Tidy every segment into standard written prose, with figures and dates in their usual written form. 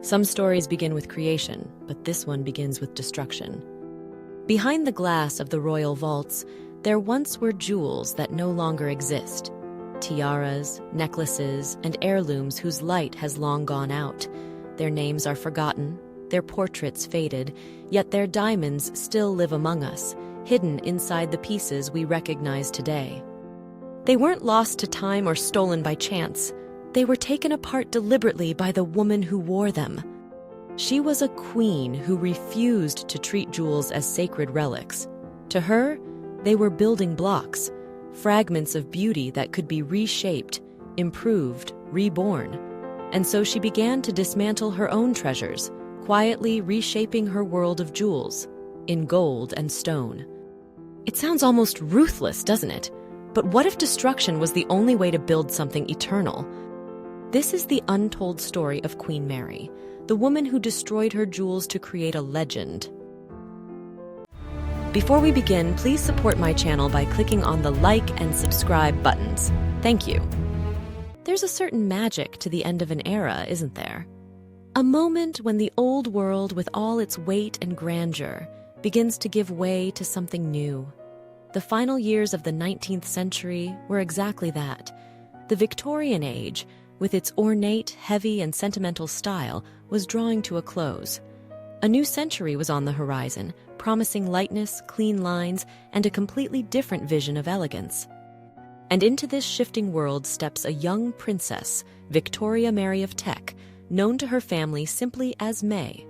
Some stories begin with creation, but this one begins with destruction. Behind the glass of the royal vaults, there once were jewels that no longer exist. Tiaras, necklaces, and heirlooms whose light has long gone out. Their names are forgotten, their portraits faded, yet their diamonds still live among us, hidden inside the pieces we recognize today. They weren't lost to time or stolen by chance. They were taken apart deliberately by the woman who wore them. She was a queen who refused to treat jewels as sacred relics. To her, they were building blocks, fragments of beauty that could be reshaped, improved, reborn. And so she began to dismantle her own treasures, quietly reshaping her world of jewels, in gold and stone. It sounds almost ruthless, doesn't it? But what if destruction was the only way to build something eternal? This is the untold story of Queen Mary, the woman who destroyed her jewels to create a legend. Before we begin, please support my channel by clicking on the like and subscribe buttons. Thank you. There's a certain magic to the end of an era, isn't there? A moment when the old world, with all its weight and grandeur, begins to give way to something new. The final years of the 19th century were exactly that. The Victorian age, with its ornate, heavy, and sentimental style, was drawing to a close. A new century was on the horizon, promising lightness, clean lines, and a completely different vision of elegance. And into this shifting world steps a young princess, Victoria Mary of Teck, known to her family simply as May.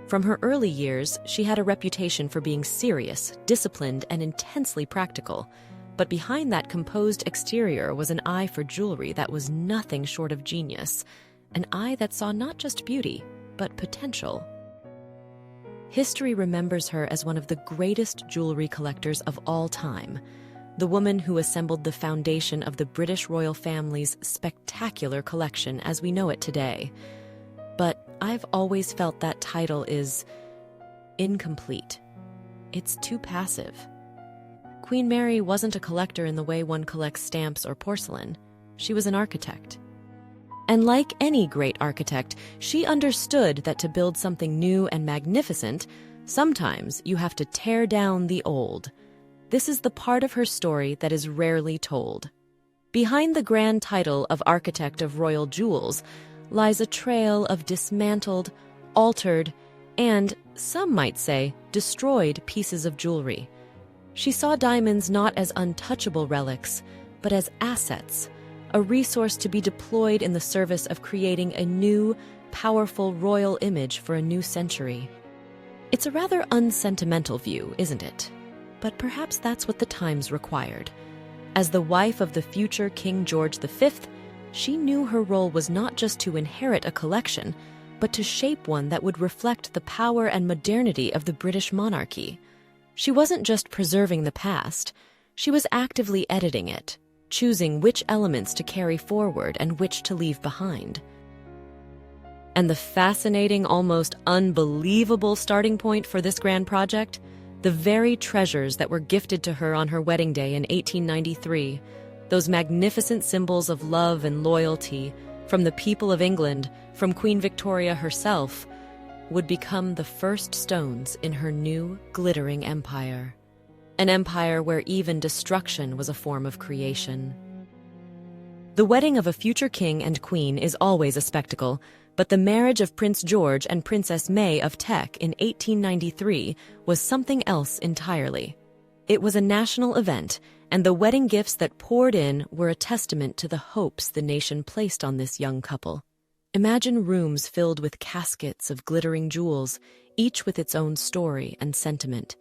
From her early years, she had a reputation for being serious, disciplined, and intensely practical. But behind that composed exterior was an eye for jewelry that was nothing short of genius, an eye that saw not just beauty, but potential. History remembers her as one of the greatest jewelry collectors of all time, the woman who assembled the foundation of the British royal family's spectacular collection as we know it today. But I've always felt that title is incomplete. It's too passive. Queen Mary wasn't a collector in the way one collects stamps or porcelain. She was an architect. And like any great architect, she understood that to build something new and magnificent, sometimes you have to tear down the old. This is the part of her story that is rarely told. Behind the grand title of Architect of Royal Jewels lies a trail of dismantled, altered, and, some might say, destroyed pieces of jewelry. She saw diamonds not as untouchable relics, but as assets, a resource to be deployed in the service of creating a new, powerful royal image for a new century. It's a rather unsentimental view, isn't it? But perhaps that's what the times required. As the wife of the future King George V, she knew her role was not just to inherit a collection, but to shape one that would reflect the power and modernity of the British monarchy. She wasn't just preserving the past, she was actively editing it, choosing which elements to carry forward and which to leave behind. And the fascinating, almost unbelievable starting point for this grand project? The very treasures that were gifted to her on her wedding day in 1893, those magnificent symbols of love and loyalty from the people of England, from Queen Victoria herself, would become the first stones in her new, glittering empire. An empire where even destruction was a form of creation. The wedding of a future king and queen is always a spectacle, but the marriage of Prince George and Princess May of Teck in 1893 was something else entirely. It was a national event, and the wedding gifts that poured in were a testament to the hopes the nation placed on this young couple. Imagine rooms filled with caskets of glittering jewels, each with its own story and sentiment.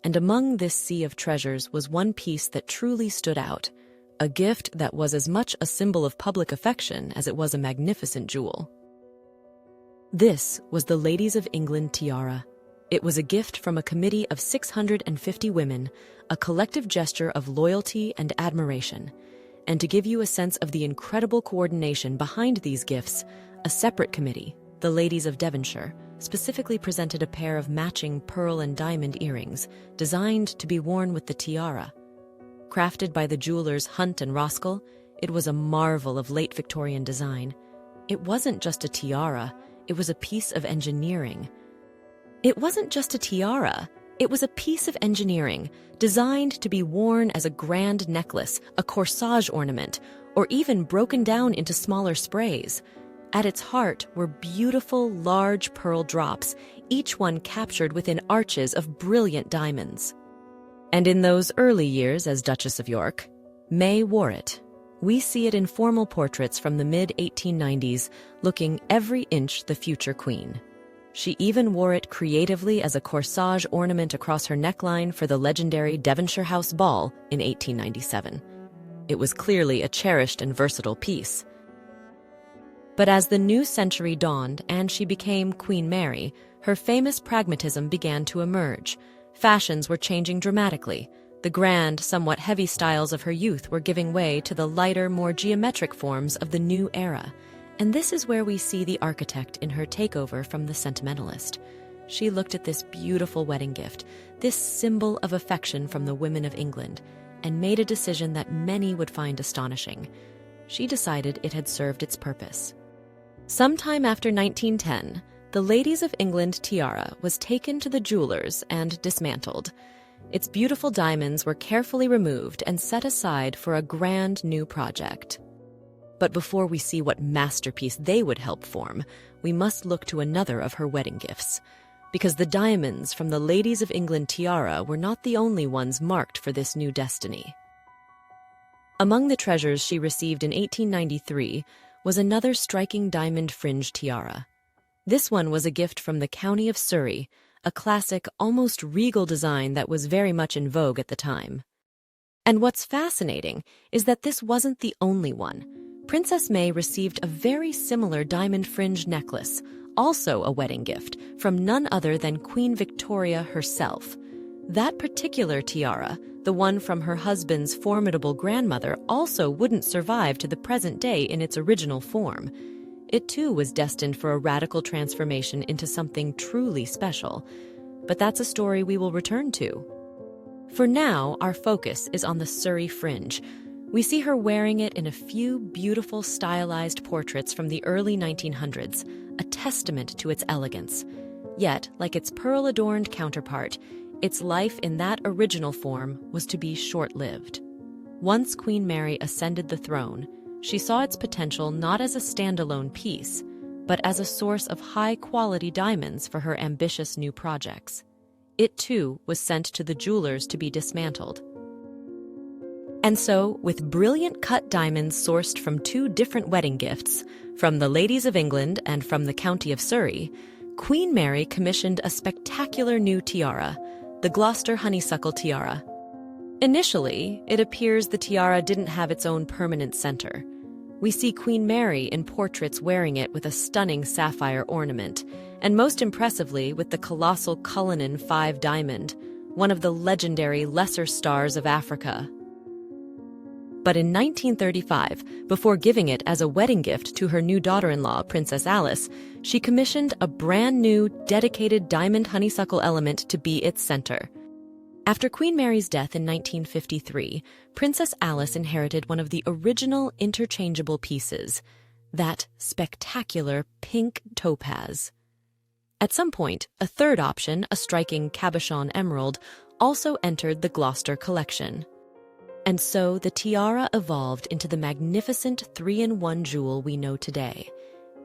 And among this sea of treasures was one piece that truly stood out, a gift that was as much a symbol of public affection as it was a magnificent jewel. This was the Ladies of England tiara. It was a gift from a committee of 650 women, a collective gesture of loyalty and admiration. And to give you a sense of the incredible coordination behind these gifts, a separate committee, the Ladies of Devonshire, specifically presented a pair of matching pearl and diamond earrings designed to be worn with the tiara. Crafted by the jewelers Hunt and Roskell, it was a marvel of late Victorian design. It wasn't just a tiara, it was a piece of engineering. It wasn't just a tiara, it was a piece of engineering designed to be worn as a grand necklace, a corsage ornament, or even broken down into smaller sprays. At its heart were beautiful, large pearl drops, each one captured within arches of brilliant diamonds. And in those early years as Duchess of York, May wore it. We see it in formal portraits from the mid-1890s, looking every inch the future queen. She even wore it creatively as a corsage ornament across her neckline for the legendary Devonshire House Ball in 1897. It was clearly a cherished and versatile piece. But as the new century dawned and she became Queen Mary, her famous pragmatism began to emerge. Fashions were changing dramatically. The grand, somewhat heavy styles of her youth were giving way to the lighter, more geometric forms of the new era. And this is where we see the architect in her takeover from the sentimentalist. She looked at this beautiful wedding gift, this symbol of affection from the women of England, and made a decision that many would find astonishing. She decided it had served its purpose. Sometime after 1910, the Ladies of England tiara was taken to the jewelers and dismantled. Its beautiful diamonds were carefully removed and set aside for a grand new project. But before we see what masterpiece they would help form, we must look to another of her wedding gifts. Because the diamonds from the Ladies of England tiara were not the only ones marked for this new destiny. Among the treasures she received in 1893 was another striking diamond fringe tiara. This one was a gift from the county of Surrey, a classic, almost regal design that was very much in vogue at the time. And what's fascinating is that this wasn't the only one. Princess May received a very similar diamond fringe necklace, also a wedding gift, from none other than Queen Victoria herself. That particular tiara, the one from her husband's formidable grandmother, also wouldn't survive to the present day in its original form. It too was destined for a radical transformation into something truly special. But that's a story we will return to. For now, our focus is on the Surrey fringe. We see her wearing it in a few beautiful stylized portraits from the early 1900s, a testament to its elegance. Yet, like its pearl-adorned counterpart, its life in that original form was to be short-lived. Once Queen Mary ascended the throne, she saw its potential not as a standalone piece, but as a source of high-quality diamonds for her ambitious new projects. It, too, was sent to the jewelers to be dismantled. And so, with brilliant cut diamonds sourced from two different wedding gifts, from the Ladies of England and from the county of Surrey, Queen Mary commissioned a spectacular new tiara, the Gloucester honeysuckle tiara. Initially, it appears the tiara didn't have its own permanent center. We see Queen Mary in portraits wearing it with a stunning sapphire ornament, and most impressively with the colossal Cullinan 5 diamond, one of the legendary lesser stars of Africa. But in 1935, before giving it as a wedding gift to her new daughter-in-law, Princess Alice, she commissioned a brand new, dedicated diamond honeysuckle element to be its center. After Queen Mary's death in 1953, Princess Alice inherited one of the original interchangeable pieces, that spectacular pink topaz. At some point, a third option, a striking cabochon emerald, also entered the Gloucester collection. And so the tiara evolved into the magnificent 3-in-1 jewel we know today.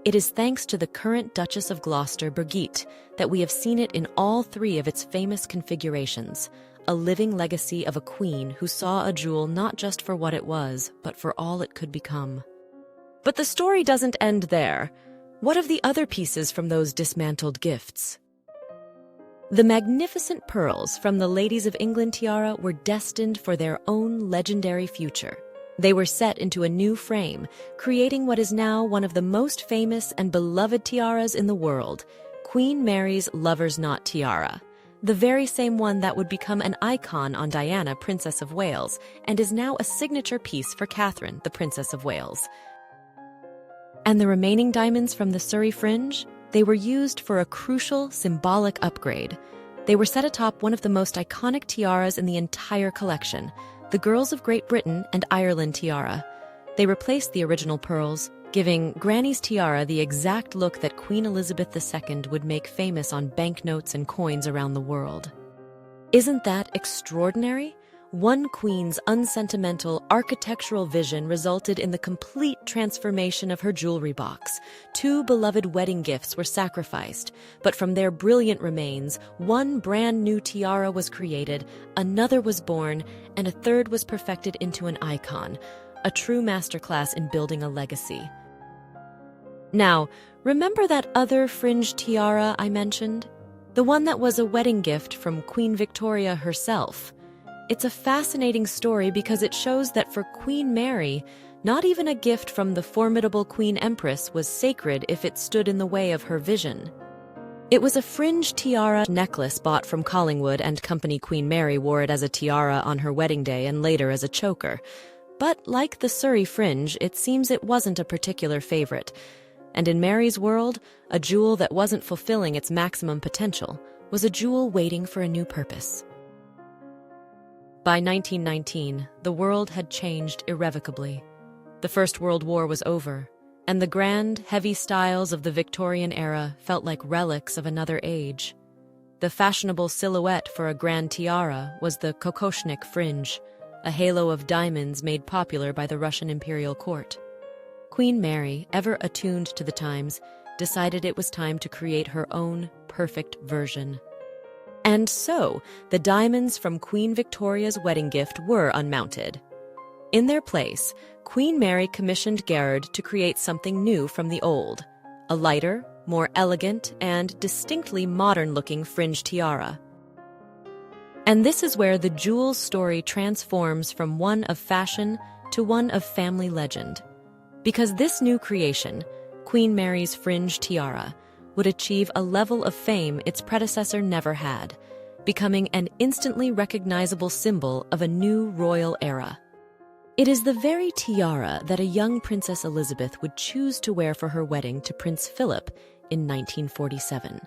It is thanks to the current Duchess of Gloucester, Brigitte, that we have seen it in all three of its famous configurations, a living legacy of a queen who saw a jewel not just for what it was, but for all it could become. But the story doesn't end there. What of the other pieces from those dismantled gifts? The magnificent pearls from the Ladies of England tiara were destined for their own legendary future. They were set into a new frame, creating what is now one of the most famous and beloved tiaras in the world, Queen Mary's Lover's Knot tiara, the very same one that would become an icon on Diana, Princess of Wales, and is now a signature piece for Catherine, the Princess of Wales. And the remaining diamonds from the Surrey fringe? They were used for a crucial, symbolic upgrade. They were set atop one of the most iconic tiaras in the entire collection, the Girls of Great Britain and Ireland tiara. They replaced the original pearls, giving Granny's tiara the exact look that Queen Elizabeth II would make famous on banknotes and coins around the world. Isn't that extraordinary? One queen's unsentimental architectural vision resulted in the complete transformation of her jewelry box. Two beloved wedding gifts were sacrificed, but from their brilliant remains, one brand new tiara was created, another was born, and a third was perfected into an icon, a true masterclass in building a legacy. Now, remember that other fringe tiara I mentioned? The one that was a wedding gift from Queen Victoria herself. It's a fascinating story because it shows that for Queen Mary, not even a gift from the formidable Queen Empress was sacred if it stood in the way of her vision. It was a fringe tiara necklace bought from Collingwood and Company. Queen Mary wore it as a tiara on her wedding day and later as a choker. But like the Surrey fringe, it seems it wasn't a particular favorite. And in Mary's world, a jewel that wasn't fulfilling its maximum potential was a jewel waiting for a new purpose. By 1919, the world had changed irrevocably. The First World War was over, and the grand, heavy styles of the Victorian era felt like relics of another age. The fashionable silhouette for a grand tiara was the kokoshnik fringe, a halo of diamonds made popular by the Russian imperial court. Queen Mary, ever attuned to the times, decided it was time to create her own perfect version. And so, the diamonds from Queen Victoria's wedding gift were unmounted. In their place, Queen Mary commissioned Garrard to create something new from the old, a lighter, more elegant, and distinctly modern-looking fringe tiara. And this is where the jewel's story transforms from one of fashion to one of family legend. Because this new creation, Queen Mary's fringe tiara, would achieve a level of fame its predecessor never had, becoming an instantly recognizable symbol of a new royal era. It is the very tiara that a young Princess Elizabeth would choose to wear for her wedding to Prince Philip in 1947.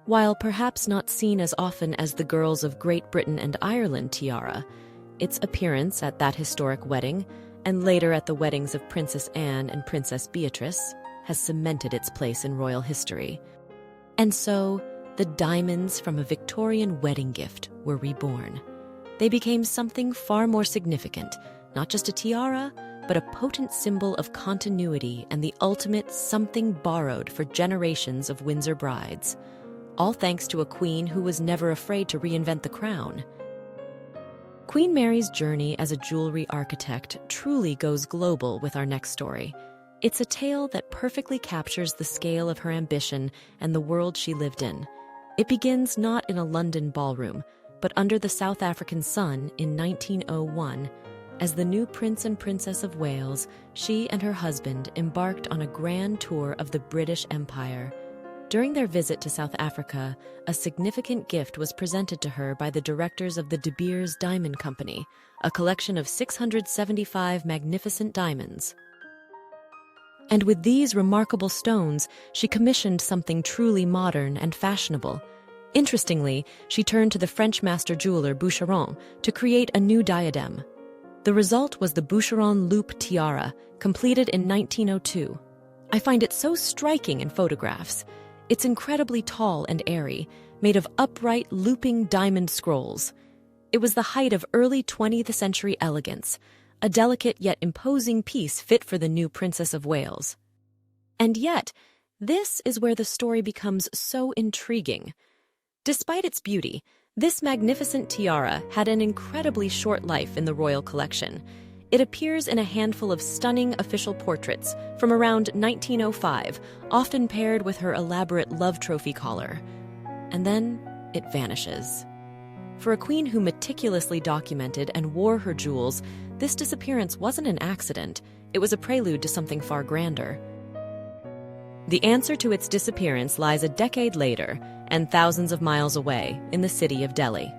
While perhaps not seen as often as the girls of Great Britain and Ireland tiara, its appearance at that historic wedding, and later at the weddings of Princess Anne and Princess Beatrice, has cemented its place in royal history. And so, the diamonds from a Victorian wedding gift were reborn. They became something far more significant, not just a tiara, but a potent symbol of continuity and the ultimate something borrowed for generations of Windsor brides. All thanks to a queen who was never afraid to reinvent the crown. Queen Mary's journey as a jewelry architect truly goes global with our next story. It's a tale that perfectly captures the scale of her ambition and the world she lived in. It begins not in a London ballroom, but under the South African sun in 1901. As the new Prince and Princess of Wales, she and her husband embarked on a grand tour of the British Empire. During their visit to South Africa, a significant gift was presented to her by the directors of the De Beers Diamond Company, a collection of 675 magnificent diamonds. And with these remarkable stones, she commissioned something truly modern and fashionable. Interestingly, she turned to the French master jeweler Boucheron to create a new diadem. The result was the Boucheron Loop Tiara, completed in 1902. I find it so striking in photographs. It's incredibly tall and airy, made of upright, looping diamond scrolls. It was the height of early 20th century elegance, a delicate yet imposing piece fit for the new Princess of Wales. And yet, this is where the story becomes so intriguing. Despite its beauty, this magnificent tiara had an incredibly short life in the royal collection. It appears in a handful of stunning official portraits from around 1905, often paired with her elaborate love trophy collar. And then it vanishes. For a queen who meticulously documented and wore her jewels, this disappearance wasn't an accident. It was a prelude to something far grander. The answer to its disappearance lies a decade later and thousands of miles away in the city of Delhi.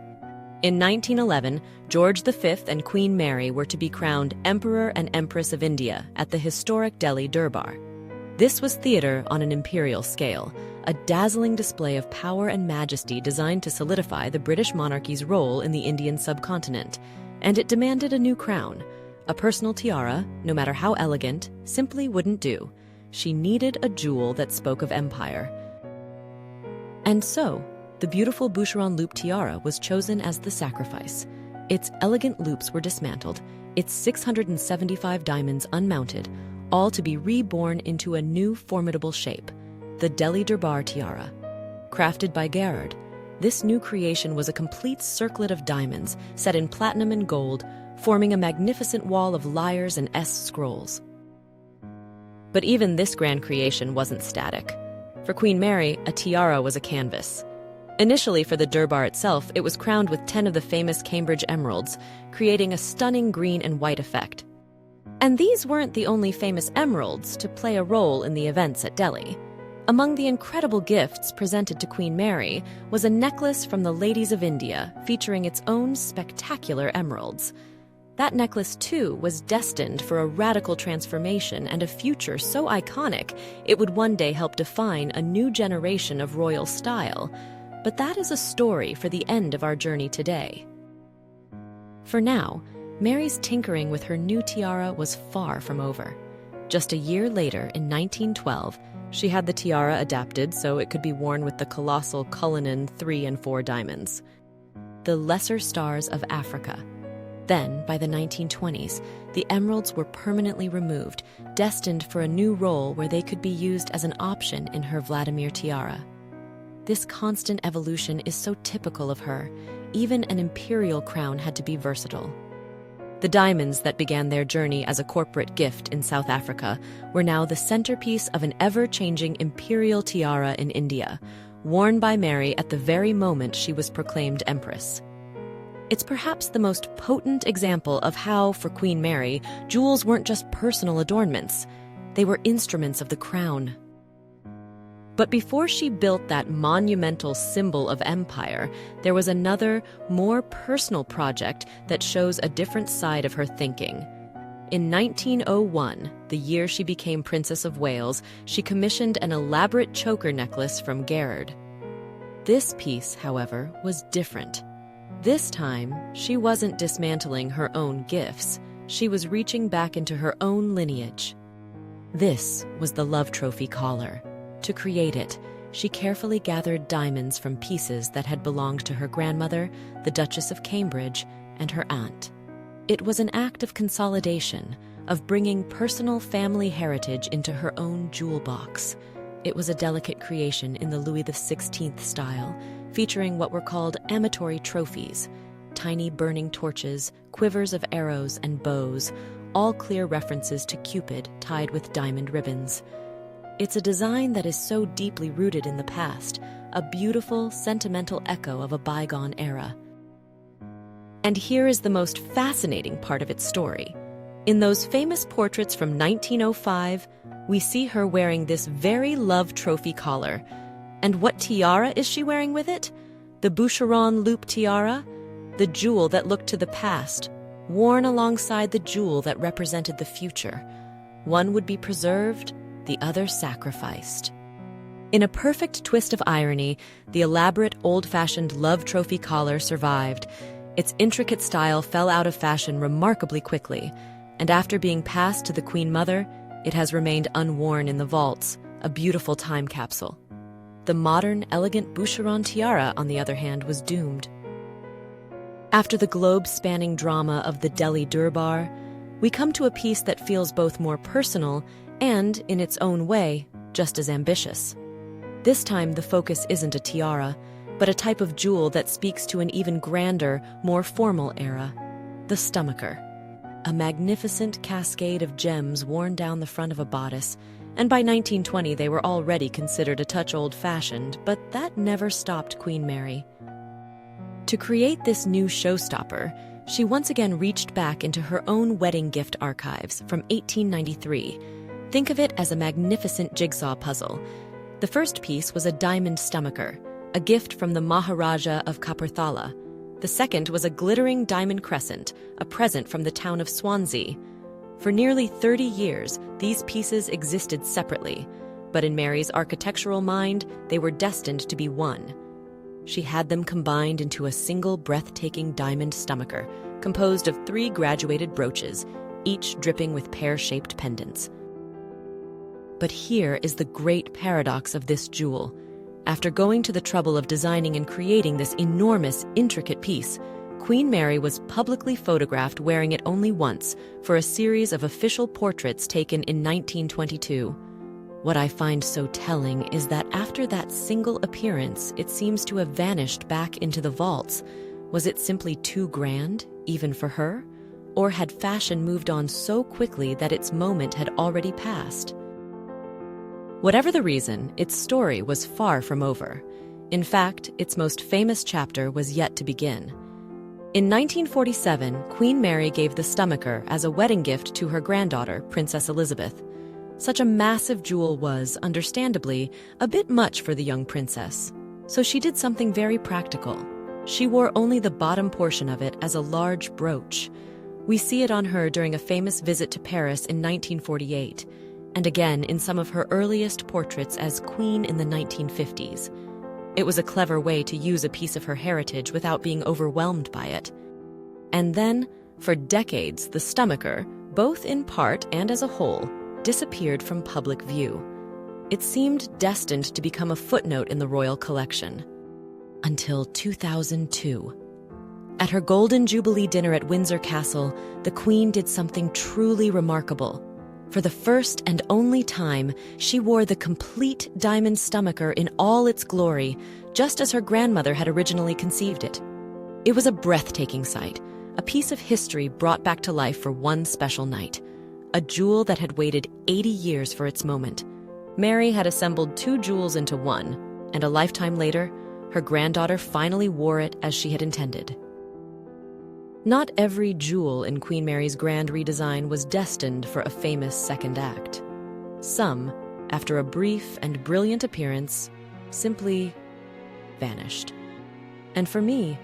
In 1911, George V and Queen Mary were to be crowned Emperor and Empress of India at the historic Delhi Durbar. This was theater on an imperial scale, a dazzling display of power and majesty designed to solidify the British monarchy's role in the Indian subcontinent. And it demanded a new crown, A personal tiara, no matter how elegant, simply wouldn't do. She needed a jewel that spoke of empire. And so, the beautiful Boucheron loop tiara was chosen as the sacrifice. Its elegant loops were dismantled, its 675 diamonds unmounted, all to be reborn into a new formidable shape, the Delhi Durbar tiara. Crafted by Gerard, this new creation was a complete circlet of diamonds set in platinum and gold, forming a magnificent wall of lyres and S scrolls. But even this grand creation wasn't static. For Queen Mary, a tiara was a canvas. Initially, for the Durbar itself, it was crowned with 10 of the famous Cambridge emeralds, creating a stunning green and white effect. And these weren't the only famous emeralds to play a role in the events at Delhi. Among the incredible gifts presented to Queen Mary was a necklace from the Ladies of India featuring its own spectacular emeralds. That necklace, too, was destined for a radical transformation and a future so iconic it would one day help define a new generation of royal style. But that is a story for the end of our journey today. For now, Mary's tinkering with her new tiara was far from over. Just a year later, in 1912, she had the tiara adapted so it could be worn with the colossal Cullinan 3 and 4 diamonds, the lesser stars of Africa. Then, by the 1920s, the emeralds were permanently removed, destined for a new role where they could be used as an option in her Vladimir tiara. This constant evolution is so typical of her. Even an imperial crown had to be versatile. The diamonds that began their journey as a corporate gift in South Africa were now the centerpiece of an ever-changing imperial tiara in India, worn by Mary at the very moment she was proclaimed empress. It's perhaps the most potent example of how, for Queen Mary, jewels weren't just personal adornments. They were instruments of the crown. But before she built that monumental symbol of empire, there was another, more personal project that shows a different side of her thinking. In 1901, the year she became Princess of Wales, she commissioned an elaborate choker necklace from Gerard. This piece, however, was different. This time, she wasn't dismantling her own gifts. She was reaching back into her own lineage. This was the love trophy collar. To create it, she carefully gathered diamonds from pieces that had belonged to her grandmother, the Duchess of Cambridge, and her aunt. It was an act of consolidation, of bringing personal family heritage into her own jewel box. It was a delicate creation in the Louis XVI style, featuring what were called amatory trophies, tiny burning torches, quivers of arrows and bows, all clear references to Cupid tied with diamond ribbons. It's a design that is so deeply rooted in the past, a beautiful, sentimental echo of a bygone era. And here is the most fascinating part of its story. In those famous portraits from 1905, we see her wearing this very love trophy collar. And what tiara is she wearing with it? The Boucheron loop tiara, the jewel that looked to the past, worn alongside the jewel that represented the future. One would be preserved, the other sacrificed. In a perfect twist of irony, the elaborate, old-fashioned love trophy collar survived. Its intricate style fell out of fashion remarkably quickly, and after being passed to the Queen Mother, it has remained unworn in the vaults, a beautiful time capsule. The modern, elegant Boucheron tiara, on the other hand, was doomed. After the globe-spanning drama of the Delhi Durbar, we come to a piece that feels both more personal and, in its own way, just as ambitious. This time, the focus isn't a tiara, but a type of jewel that speaks to an even grander, more formal era, the stomacher. A magnificent cascade of gems worn down the front of a bodice, and by 1920 they were already considered a touch old-fashioned, but that never stopped Queen Mary. To create this new showstopper, she once again reached back into her own wedding gift archives from 1893. Think of it as a magnificent jigsaw puzzle. The first piece was a diamond stomacher, a gift from the Maharaja of Kapurthala. The second was a glittering diamond crescent, a present from the town of Swansea. For nearly 30 years, these pieces existed separately, but in Mary's architectural mind, they were destined to be one. She had them combined into a single breathtaking diamond stomacher, composed of 3 graduated brooches, each dripping with pear-shaped pendants. But here is the great paradox of this jewel. After going to the trouble of designing and creating this enormous, intricate piece, Queen Mary was publicly photographed wearing it only once for a series of official portraits taken in 1922. What I find so telling is that after that single appearance, it seems to have vanished back into the vaults. Was it simply too grand, even for her? Or had fashion moved on so quickly that its moment had already passed? Whatever the reason, its story was far from over. In fact, its most famous chapter was yet to begin. In 1947, Queen Mary gave the stomacher as a wedding gift to her granddaughter, Princess Elizabeth. Such a massive jewel was, understandably, a bit much for the young princess. So she did something very practical. She wore only the bottom portion of it as a large brooch. We see it on her during a famous visit to Paris in 1948, and again in some of her earliest portraits as queen in the 1950s. It was a clever way to use a piece of her heritage without being overwhelmed by it. And then, for decades, the stomacher, both in part and as a whole, disappeared from public view. It seemed destined to become a footnote in the royal collection. Until 2002. At her Golden Jubilee dinner at Windsor Castle, the Queen did something truly remarkable. For the first and only time, she wore the complete diamond stomacher in all its glory, just as her grandmother had originally conceived it. It was a breathtaking sight, a piece of history brought back to life for one special night. A jewel that had waited 80 years for its moment. Mary had assembled two jewels into one, and a lifetime later, her granddaughter finally wore it as she had intended. Not every jewel in Queen Mary's grand redesign was destined for a famous second act. Some, after a brief and brilliant appearance, simply vanished. And for me,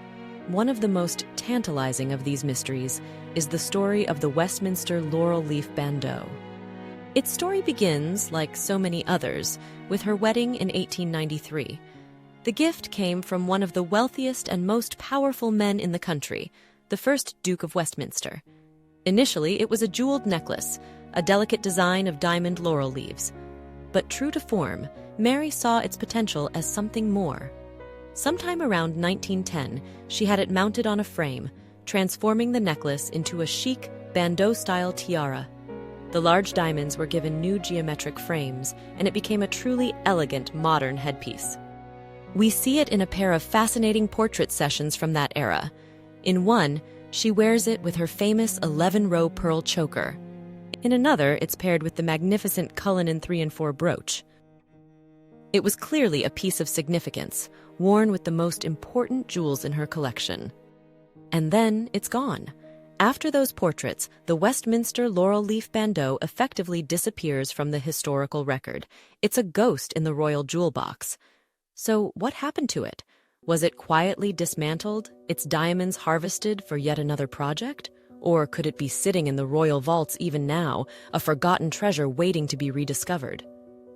one of the most tantalizing of these mysteries is the story of the Westminster laurel leaf bandeau. Its story begins, like so many others, with her wedding in 1893. The gift came from one of the wealthiest and most powerful men in the country, the first Duke of Westminster. Initially, it was a jeweled necklace, a delicate design of diamond laurel leaves. But true to form, Mary saw its potential as something more. Sometime around 1910, she had it mounted on a frame, transforming the necklace into a chic, bandeau-style tiara. The large diamonds were given new geometric frames, and it became a truly elegant, modern headpiece. We see it in a pair of fascinating portrait sessions from that era. In one, she wears it with her famous 11-row pearl choker. In another, it's paired with the magnificent Cullinan 3 and 4 brooch. It was clearly a piece of significance, worn with the most important jewels in her collection. And then it's gone. After those portraits, the Westminster laurel leaf bandeau effectively disappears from the historical record. It's a ghost in the royal jewel box. So what happened to it? Was it quietly dismantled, its diamonds harvested for yet another project? Or could it be sitting in the royal vaults even now, a forgotten treasure waiting to be rediscovered?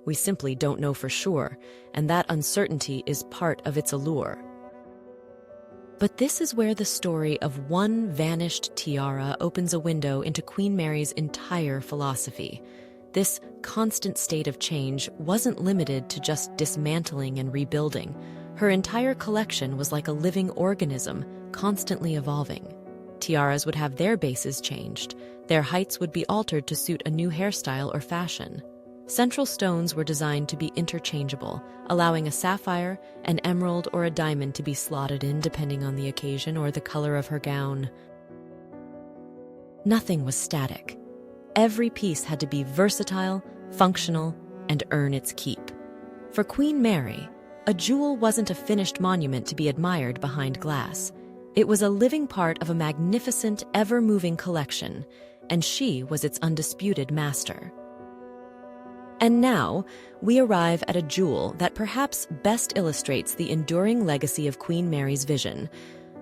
We simply don't know for sure, and that uncertainty is part of its allure. But this is where the story of one vanished tiara opens a window into Queen Mary's entire philosophy. This constant state of change wasn't limited to just dismantling and rebuilding. Her entire collection was like a living organism, constantly evolving. Tiaras would have their bases changed. Their heights would be altered to suit a new hairstyle or fashion. Central stones were designed to be interchangeable, allowing a sapphire, an emerald, or a diamond to be slotted in depending on the occasion or the color of her gown. Nothing was static. Every piece had to be versatile, functional, and earn its keep. For Queen Mary, a jewel wasn't a finished monument to be admired behind glass. It was a living part of a magnificent, ever-moving collection, and she was its undisputed master. And now, we arrive at a jewel that perhaps best illustrates the enduring legacy of Queen Mary's vision.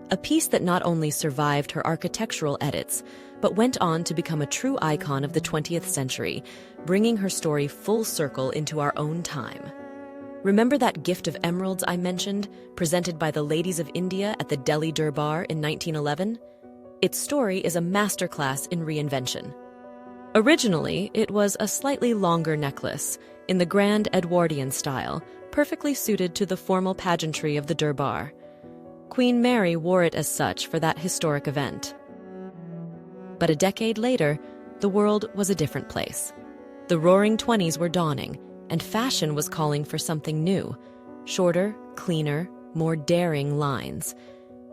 A piece that not only survived her architectural edits, but went on to become a true icon of the 20th century, bringing her story full circle into our own time. Remember that gift of emeralds I mentioned, presented by the ladies of India at the Delhi Durbar in 1911? Its story is a masterclass in reinvention. Originally, it was a slightly longer necklace, in the grand Edwardian style, perfectly suited to the formal pageantry of the Durbar. Queen Mary wore it as such for that historic event. But a decade later, the world was a different place. The Roaring Twenties were dawning, and fashion was calling for something new: shorter, cleaner, more daring lines.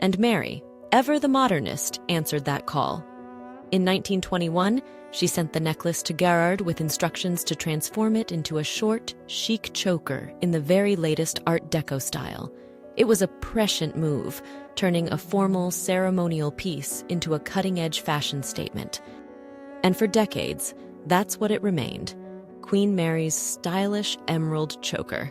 And Mary, ever the modernist, answered that call. In 1921, she sent the necklace to Gerard with instructions to transform it into a short, chic choker in the very latest Art Deco style. It was a prescient move, turning a formal, ceremonial piece into a cutting-edge fashion statement. And for decades, that's what it remained: Queen Mary's stylish emerald choker.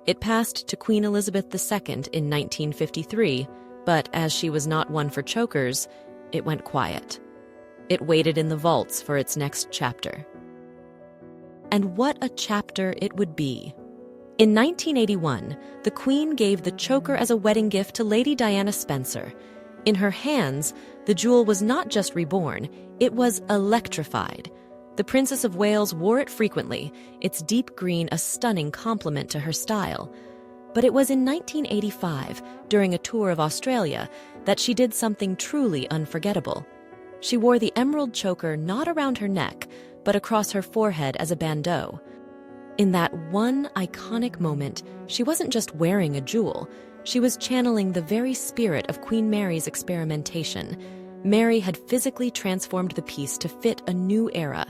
It passed to Queen Elizabeth II in 1953, but as she was not one for chokers, it went quiet. It waited in the vaults for its next chapter. And what a chapter it would be. In 1981, the Queen gave the choker as a wedding gift to Lady Diana Spencer. In her hands, the jewel was not just reborn, it was electrified. The Princess of Wales wore it frequently, its deep green a stunning complement to her style. But it was in 1985, during a tour of Australia, that she did something truly unforgettable. She wore the emerald choker not around her neck, but across her forehead as a bandeau. In that one iconic moment, she wasn't just wearing a jewel, she was channeling the very spirit of Queen Mary's experimentation. Mary had physically transformed the piece to fit a new era.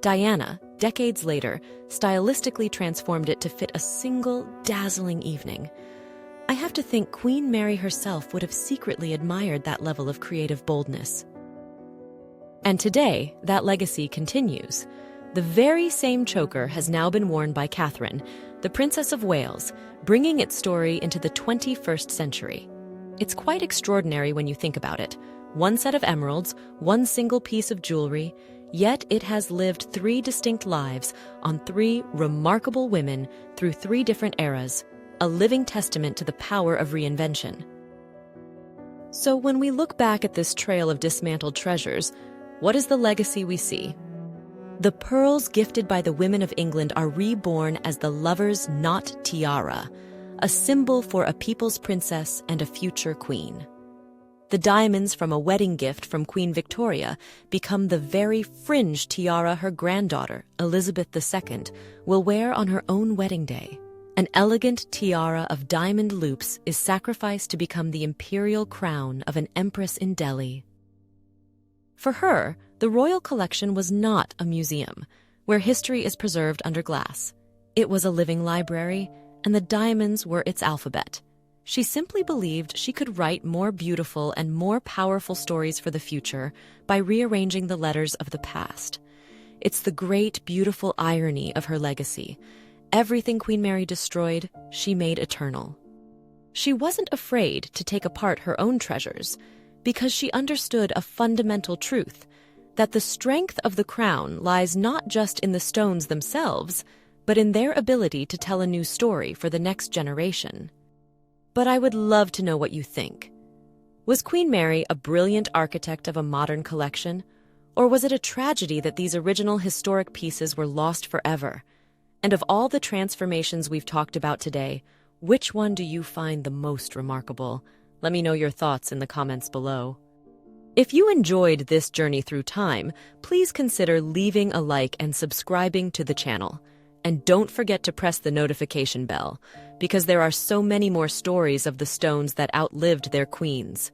Diana, decades later, stylistically transformed it to fit a single, dazzling evening. I have to think Queen Mary herself would have secretly admired that level of creative boldness. And today, that legacy continues. The very same choker has now been worn by Catherine, the Princess of Wales, bringing its story into the 21st century. It's quite extraordinary when you think about it. One set of emeralds, one single piece of jewelry, yet it has lived 3 distinct lives on 3 remarkable women through 3 different eras, a living testament to the power of reinvention. So when we look back at this trail of dismantled treasures, what is the legacy we see? The pearls gifted by the women of England are reborn as the lover's knot tiara, a symbol for a people's princess and a future queen. The diamonds from a wedding gift from Queen Victoria become the very fringe tiara her granddaughter, Elizabeth II, will wear on her own wedding day. An elegant tiara of diamond loops is sacrificed to become the imperial crown of an empress in Delhi. For her, the royal collection was not a museum, where history is preserved under glass. It was a living library, and the diamonds were its alphabet. She simply believed she could write more beautiful and more powerful stories for the future by rearranging the letters of the past. It's the great, beautiful irony of her legacy. Everything Queen Mary destroyed, she made eternal. She wasn't afraid to take apart her own treasures, because she understood a fundamental truth, that the strength of the crown lies not just in the stones themselves, but in their ability to tell a new story for the next generation. But I would love to know what you think. Was Queen Mary a brilliant architect of a modern collection, or was it a tragedy that these original historic pieces were lost forever? And of all the transformations we've talked about today, which one do you find the most remarkable? Let me know your thoughts in the comments below. If you enjoyed this journey through time, please consider leaving a like and subscribing to the channel. And don't forget to press the notification bell, because there are so many more stories of the stones that outlived their queens.